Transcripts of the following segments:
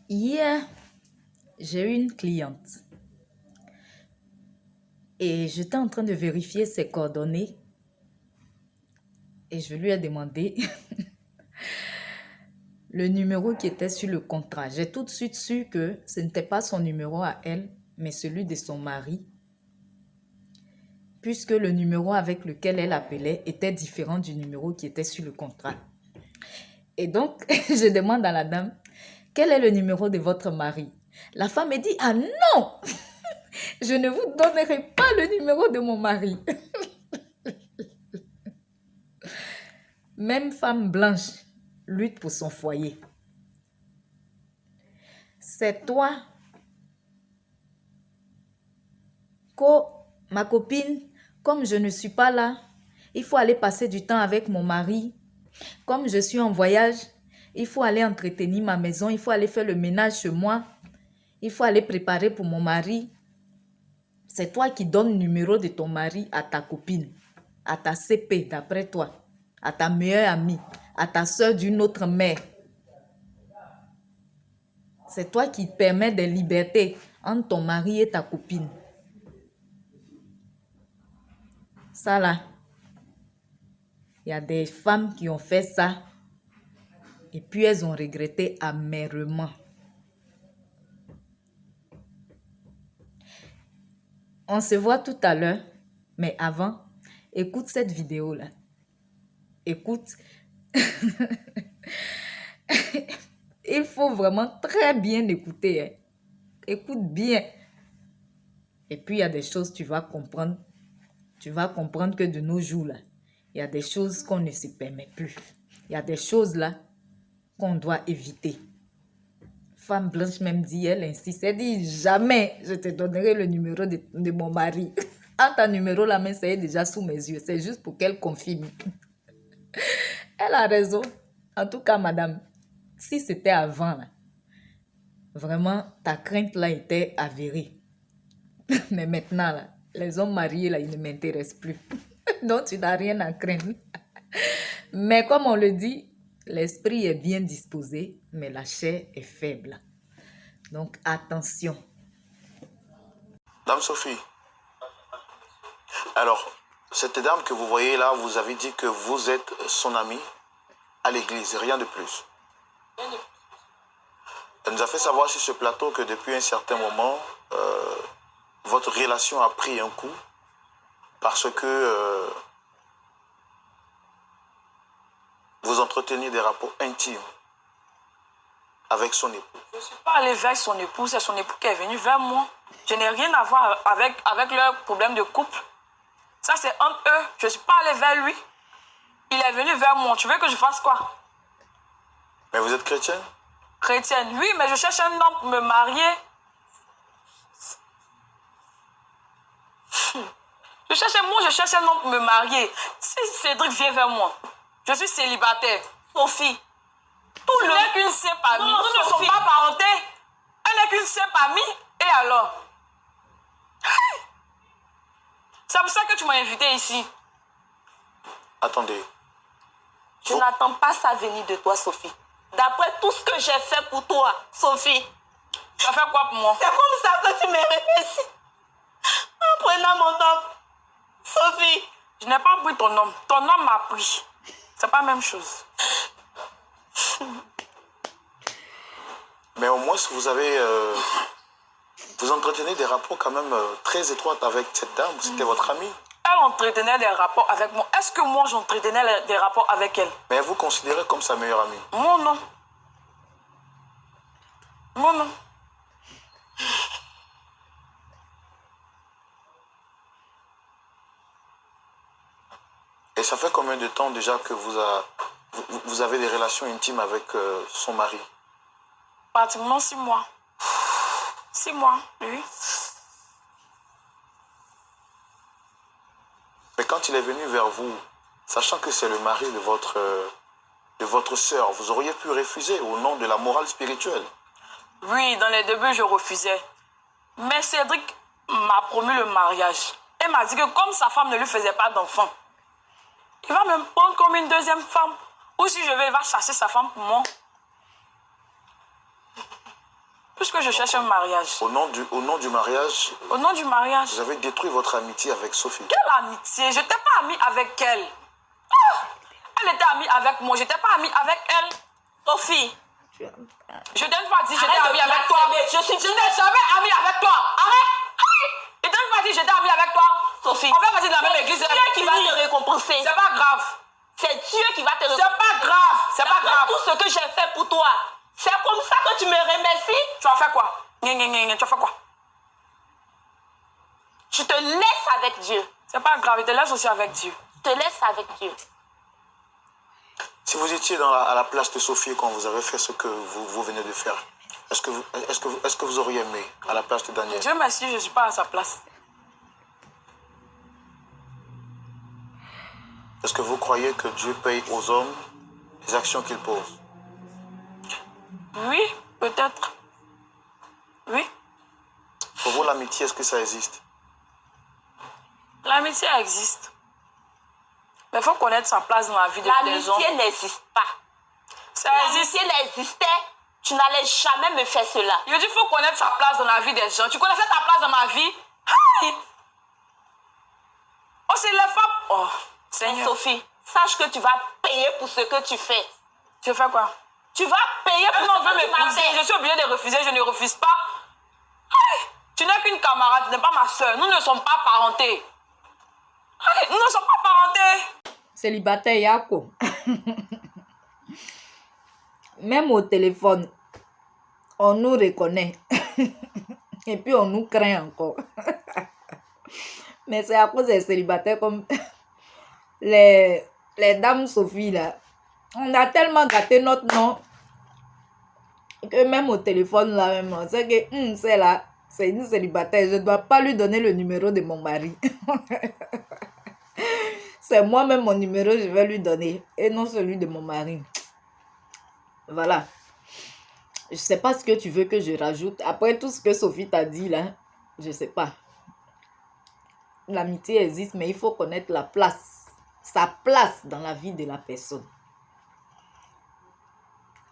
Hier, j'ai eu une cliente et j'étais en train de vérifier ses coordonnées et je lui ai demandé le numéro qui était sur le contrat. J'ai tout de suite su que ce n'était pas son numéro à elle, mais celui de son mari, puisque le numéro avec lequel elle appelait était différent du numéro qui était sur le contrat. Et donc, je demande à la dame, quel est le numéro de votre mari? La femme me dit, ah non, je ne vous donnerai pas le numéro de mon mari. Même femme blanche lutte pour son foyer. C'est toi, ma copine, comme je ne suis pas là, il faut aller passer du temps avec mon mari. Comme je suis en voyage, il faut aller entretenir ma maison, il faut aller faire le ménage chez moi, il faut aller préparer pour mon mari. C'est toi qui donnes le numéro de ton mari à ta copine, à ta CP d'après toi, à ta meilleure amie, à ta soeur d'une autre mère. C'est toi qui permets des libertés entre ton mari et ta copine. Ça là, il y a des femmes qui ont fait ça et puis elles ont regretté amèrement. On se voit tout à l'heure, mais avant, écoute cette vidéo-là. Écoute. Il faut vraiment très bien écouter. Hein. Écoute bien. Et puis, il y a des choses, tu vas comprendre. Tu vas comprendre que de nos jours, là, il y a des choses qu'on ne se permet plus. Il y a des choses, là, qu'on doit éviter. Femme blanche même dit, elle insiste, elle dit, jamais je te donnerai le numéro de mon mari. Ah, ta numéro, la main, ça est déjà sous mes yeux. C'est juste pour qu'elle confirme. Elle a raison. En tout cas, madame, si c'était avant, là, vraiment, ta crainte, là, était avérée. Mais maintenant, là, les hommes mariés, là, ils ne m'intéressent plus. Donc, tu n'as rien à craindre. Mais comme on le dit, l'esprit est bien disposé, mais la chair est faible. Donc, attention. Dame Sophie, alors, cette dame que vous voyez là, vous avez dit que vous êtes son amie à l'église, rien de plus. Elle nous a fait savoir sur ce plateau que depuis un certain moment, votre relation a pris un coup parce que vous entreteniez des rapports intimes avec son époux. Je ne suis pas allée vers son époux, c'est son époux qui est venu vers moi. Je n'ai rien à voir avec leur problème de couple. Ça, c'est entre eux. Je ne suis pas allée vers lui. Il est venu vers moi. Tu veux que je fasse quoi? Mais vous êtes chrétienne? Chrétienne, oui, mais je cherche un homme pour me marier. Je cherche un homme pour me marier. Si Cédric vient vers moi, je suis célibataire. Sophie, tout n'est qu'une simple amie. Nous ne sommes pas parentés. Elle n'est qu'une simple amie. Et alors? C'est pour ça que tu m'as invité ici. Attendez. Je n'attends pas ça venir de toi, Sophie. D'après tout ce que j'ai fait pour toi, Sophie. Tu as fait quoi pour moi? C'est comme ça que tu m'es réussi. En prenant mon homme. Sophie. Je n'ai pas pris ton homme. Ton homme m'a pris. C'est pas la même chose. Mais au moins, vous avez... vous entretenez des rapports quand même très étroits avec cette dame. C'était votre amie. Elle entretenait des rapports avec moi. Est-ce que moi, j'entretenais des rapports avec elle? Mais elle vous considérait comme sa meilleure amie? Moi, non. Moi, non. Et ça fait combien de temps déjà que vous avez des relations intimes avec son mari? Pratiquement 6 mois. 6 mois, oui. Mais quand il est venu vers vous, sachant que c'est le mari de votre sœur, vous auriez pu refuser au nom de la morale spirituelle? Oui, dans les débuts, je refusais. Mais Cédric m'a promis le mariage. Elle m'a dit que comme sa femme ne lui faisait pas d'enfant, il va me prendre comme une deuxième femme. Ou si je vais, il va chercher sa femme pour moi. Puisque je cherche un mariage. Au nom du mariage, Au nom du mariage. vous avez détruit votre amitié avec Sophie. Quelle amitié? Je n'étais pas amie avec elle. Ah! Elle était amie avec moi. Je n'étais pas amie avec elle. Sophie. Je t'ai une fois dit j'étais amie avec toi. Je n'étais jamais amie avec toi. Arrête. Je t'ai une fois dit j'étais amie avec toi. Sophie. On fait partie de la même église. C'est Dieu qui va te récompenser. C'est pas grave. C'est Dieu qui va te récompenser. C'est pas grave. C'est pas grave. Tout ce que j'ai fait pour toi. C'est comme ça que tu me remercies. Tu as fait quoi? Tu as fait quoi? Je te laisse avec Dieu. C'est pas grave, je te laisse aussi avec Dieu. Je te laisse avec Dieu. Si vous étiez à la place de Sophie quand vous avez fait ce que vous venez de faire, est-ce que vous auriez aimé à la place de Daniel? Dieu merci, je ne suis pas à sa place. Est-ce que vous croyez que Dieu paye aux hommes les actions qu'ils posent? Oui, peut-être. Oui. Pour vous, l'amitié, est-ce que ça existe? L'amitié existe. Mais il faut connaître sa place dans la vie des hommes. L'amitié n'existe pas. Si l'amitié n'existait, tu n'allais jamais me faire cela. Je dis, il faut connaître sa place dans la vie des gens. Tu connaissais ta place dans ma vie? Oh, c'est les femmes. Oh, Seigneur. Sophie, sache que tu vas payer pour ce que tu fais. Tu fais quoi? Tu vas payer pour ce que tu m'as fait. Je suis obligée de refuser, je ne refuse pas. Tu n'es qu'une camarade, tu n'es pas ma soeur. Nous ne sommes pas parentés. Nous ne sommes pas parentés. Célibataire Yako. Même au téléphone, on nous reconnaît. Et puis on nous craint encore. Mais c'est à cause des célibataires comme les dames Sophie là. On a tellement gâté notre nom que même au téléphone là même, on sait que c'est là, c'est une célibataire. Je ne dois pas lui donner le numéro de mon mari. C'est moi-même mon numéro, je vais lui donner. Et non celui de mon mari. Voilà. Je ne sais pas ce que tu veux que je rajoute. Après tout ce que Sophie t'a dit là, je ne sais pas. L'amitié existe, mais il faut connaître la place. Sa place dans la vie de la personne.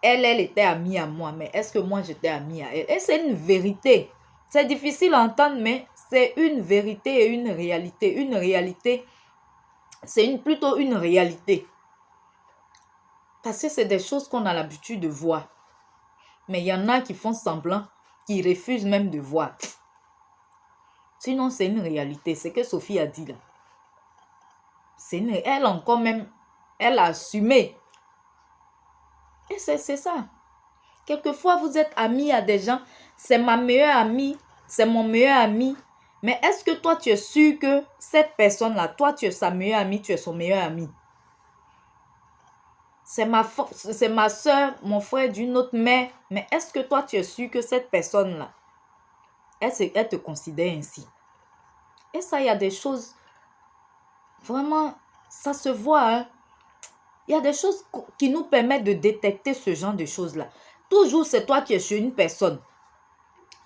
Elle était amie à moi, mais est-ce que moi j'étais amie à elle? Et c'est une vérité. C'est difficile à entendre, mais c'est une vérité et une réalité. Une réalité, c'est plutôt une réalité. Parce que c'est des choses qu'on a l'habitude de voir. Mais il y en a qui font semblant, qui refusent même de voir. Sinon, c'est une réalité. C'est ce que Sophie a dit là. Elle encore même, elle a assumé. Et c'est ça. Quelquefois, vous êtes amis à des gens. C'est ma meilleure amie. C'est mon meilleur ami. Mais est-ce que toi, tu es sûr que cette personne-là, toi, tu es sa meilleure amie, tu es son meilleur ami? C'est ma soeur, mon frère d'une autre mère. Mais est-ce que toi, tu es sûr que cette personne-là, elle te considère ainsi? Et ça, il y a des choses, vraiment, ça se voit. Hein? Il y a des choses qui nous permettent de détecter ce genre de choses-là. Toujours, c'est toi qui es chez une personne.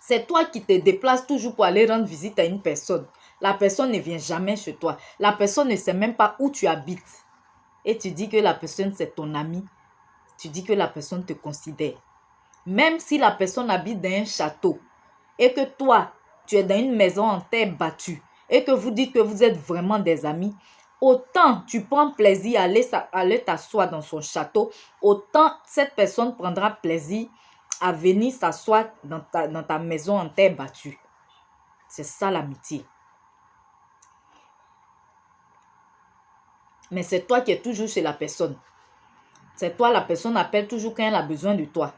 C'est toi qui te déplaces toujours pour aller rendre visite à une personne. La personne ne vient jamais chez toi. La personne ne sait même pas où tu habites. Et tu dis que la personne, c'est ton ami. Tu dis que la personne te considère. Même si la personne habite dans un château et que toi, tu es dans une maison en terre battue et que vous dites que vous êtes vraiment des amis, autant tu prends plaisir à aller t'asseoir dans son château, autant cette personne prendra plaisir à venir s'asseoir dans ta maison en terre battue. C'est ça l'amitié. Mais c'est toi qui es toujours chez la personne. C'est toi, la personne appelle toujours quand elle a besoin de toi.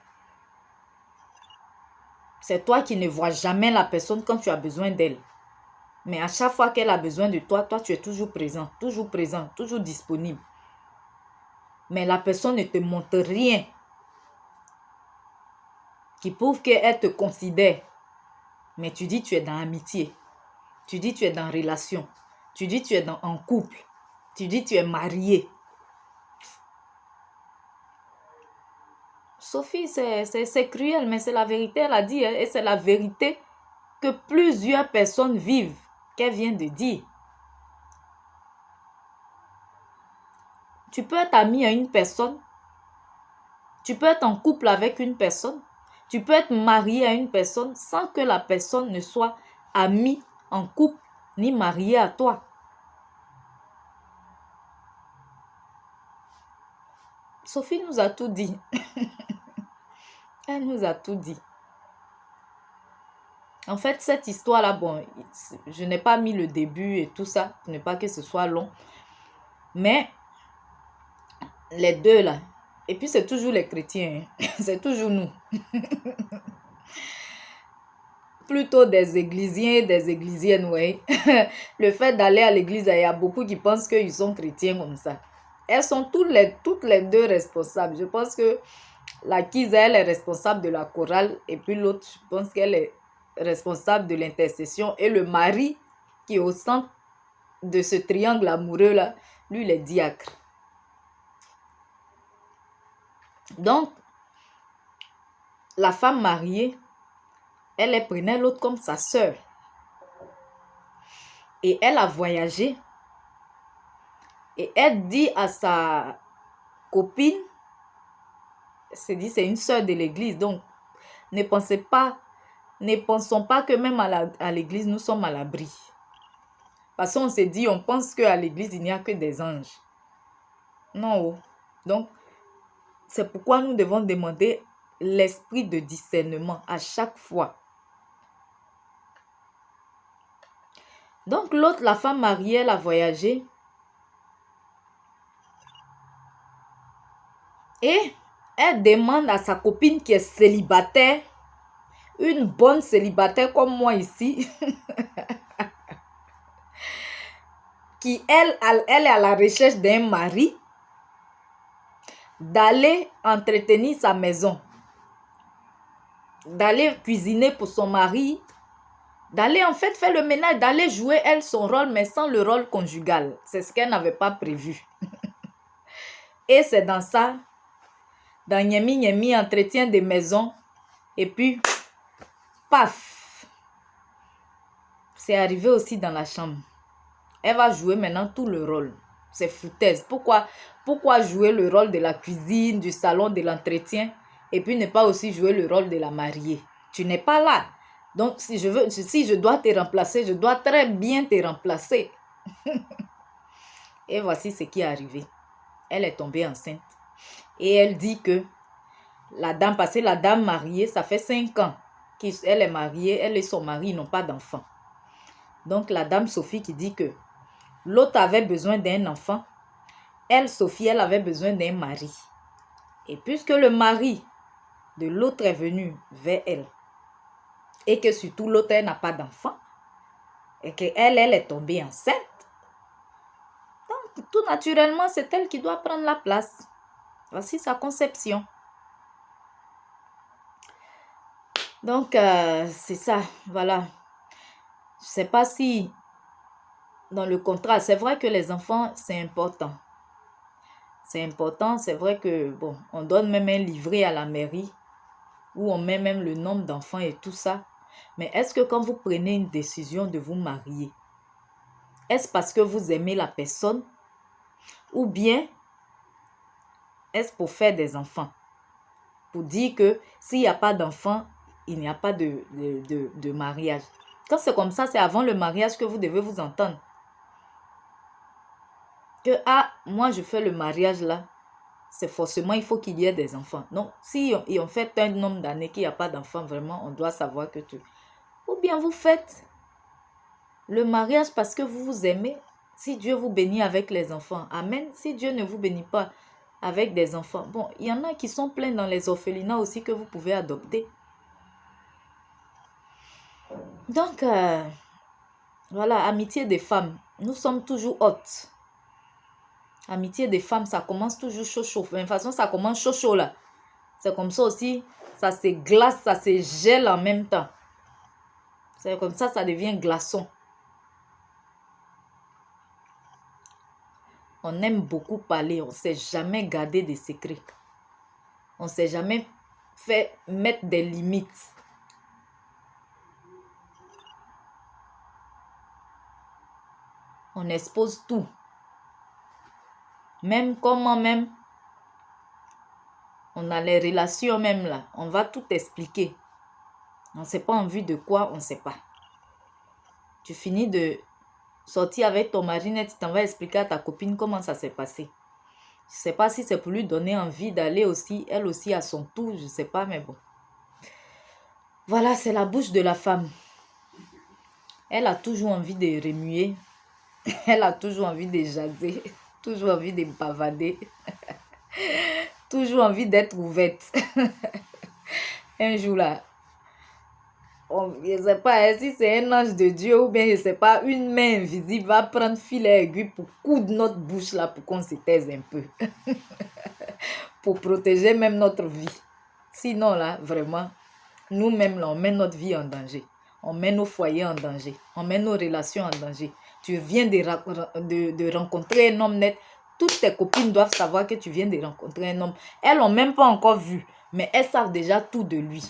C'est toi qui ne vois jamais la personne quand tu as besoin d'elle. Mais à chaque fois qu'elle a besoin de toi, toi tu es toujours présent, toujours disponible. Mais la personne ne te montre rien qui prouve qu'elle te considère. Mais tu dis tu es dans l'amitié. Tu dis tu es dans relation. Tu dis tu es en couple. Tu dis tu es marié. Sophie, c'est cruel, mais c'est la vérité, elle a dit. Et c'est la vérité que plusieurs personnes vivent, qu'elle vient de dire. Tu peux être ami à une personne. Tu peux être en couple avec une personne. Tu peux être marié à une personne sans que la personne ne soit amie en couple ni mariée à toi. Sophie nous a tout dit. Elle nous a tout dit. En fait, cette histoire-là, bon, je n'ai pas mis le début et tout ça, pour ne pas que ce soit long. Mais les deux là, et puis c'est toujours les chrétiens, hein. C'est toujours nous. Plutôt des églisiens, des églisiennes, oui. Le fait d'aller à l'église, il y a beaucoup qui pensent qu'ils sont chrétiens comme ça. Elles sont toutes les deux responsables. Je pense que la Kisa, elle est responsable de la chorale et puis l'autre, je pense qu'elle est responsable de l'intercession. Et le mari qui est au centre de ce triangle amoureux-là, lui, il est diacre. Donc, la femme mariée, elle prenait l'autre comme sa sœur. Et elle a voyagé. Et elle dit à sa copine, c'est une sœur de l'église, donc ne pensons pas que même à l'église, nous sommes à l'abri. Parce qu'on s'est dit, on pense qu'à l'église, il n'y a que des anges. Non. Donc, c'est pourquoi nous devons demander l'esprit de discernement à chaque fois. Donc, l'autre, la femme mariée, elle a voyagé. Et elle demande à sa copine qui est célibataire, une bonne célibataire comme moi ici, qui elle est à la recherche d'un mari, d'aller entretenir sa maison, d'aller cuisiner pour son mari, d'aller en fait faire le ménage, d'aller jouer elle son rôle, mais sans le rôle conjugal. C'est ce qu'elle n'avait pas prévu. Et c'est dans ça, dans Nyemi, entretien des maisons, et puis, paf, c'est arrivé aussi dans la chambre. Elle va jouer maintenant tout le rôle. C'est foutaise. Pourquoi jouer le rôle de la cuisine, du salon, de l'entretien, et puis ne pas aussi jouer le rôle de la mariée? Tu n'es pas là. Donc, si je dois te remplacer, je dois très bien te remplacer. Et voici ce qui est arrivé. Elle est tombée enceinte. Et elle dit que la dame, parce que la dame mariée, ça fait 5 ans qu'elle est mariée, elle et son mari n'ont pas d'enfant. Donc, la dame Sophie qui dit que l'autre avait besoin d'un enfant. Elle, Sophie, elle avait besoin d'un mari. Et puisque le mari de l'autre est venu vers elle, et que surtout l'autre, elle n'a pas d'enfant, et qu'elle est tombée enceinte, donc tout naturellement, c'est elle qui doit prendre la place. Voici sa conception. Donc, c'est ça, voilà. Je ne sais pas si dans le contrat, c'est vrai que les enfants, c'est important. C'est important, c'est vrai que, bon, on donne même un livret à la mairie où on met même le nombre d'enfants et tout ça. Mais est-ce que quand vous prenez une décision de vous marier, est-ce parce que vous aimez la personne ou bien est-ce pour faire des enfants? Pour dire que s'il n'y a pas d'enfants, il n'y a pas de mariage. Quand c'est comme ça, c'est avant le mariage que vous devez vous entendre. Que, moi je fais le mariage là, c'est forcément, il faut qu'il y ait des enfants. Non, si on fait un nombre d'années qu'il n'y a pas d'enfants, vraiment, on doit savoir que tu... Ou bien vous faites le mariage parce que vous vous aimez. Si Dieu vous bénit avec les enfants, amen. Si Dieu ne vous bénit pas avec des enfants, bon, il y en a qui sont pleins dans les orphelinats aussi que vous pouvez adopter. Donc, voilà, amitié des femmes. Nous sommes toujours hautes. Amitié des femmes, ça commence toujours chaud. De toute façon, ça commence chaud là. C'est comme ça aussi, ça se glace, ça se gèle en même temps. C'est comme ça devient glaçon. On aime beaucoup parler, on ne sait jamais garder des secrets. On ne sait jamais fait mettre des limites. On expose tout. Même comment même On a les relations même là. On va tout expliquer. On ne sait pas en vue de quoi, on ne sait pas. Tu finis de sortir avec ton mari net, tu t'en vas expliquer à ta copine comment ça s'est passé. Je ne sais pas si c'est pour lui donner envie d'aller aussi, elle aussi à son tour, je ne sais pas, mais bon. Voilà, c'est la bouche de la femme. Elle a toujours envie de remuer. Elle a toujours envie de jaser. Toujours envie de bavader. Toujours envie d'être ouverte. Un jour là, je ne sais pas si c'est un ange de Dieu ou bien je ne sais pas, une main invisible va prendre filet aiguille pour coudre notre bouche là pour qu'on se taise un peu. Pour protéger même notre vie. Sinon là, vraiment, nous-mêmes là, on met notre vie en danger. On met nos foyers en danger. On met nos relations en danger. Tu viens de rencontrer un homme net. Toutes tes copines doivent savoir que tu viens de rencontrer un homme. Elles l'ont même pas encore vu, mais elles savent déjà tout de lui.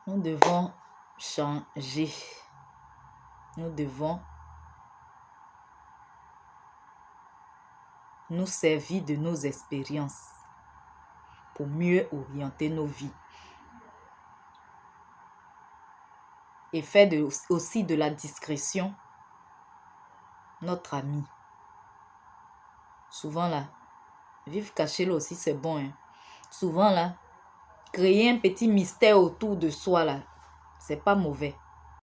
Nous devons changer. Nous devons nous servir de nos expériences pour mieux orienter nos vies. Et faire aussi de la discrétion notre ami. Souvent là, vivre caché là aussi c'est bon. Hein. Souvent là, créer un petit mystère autour de soi là, c'est pas mauvais.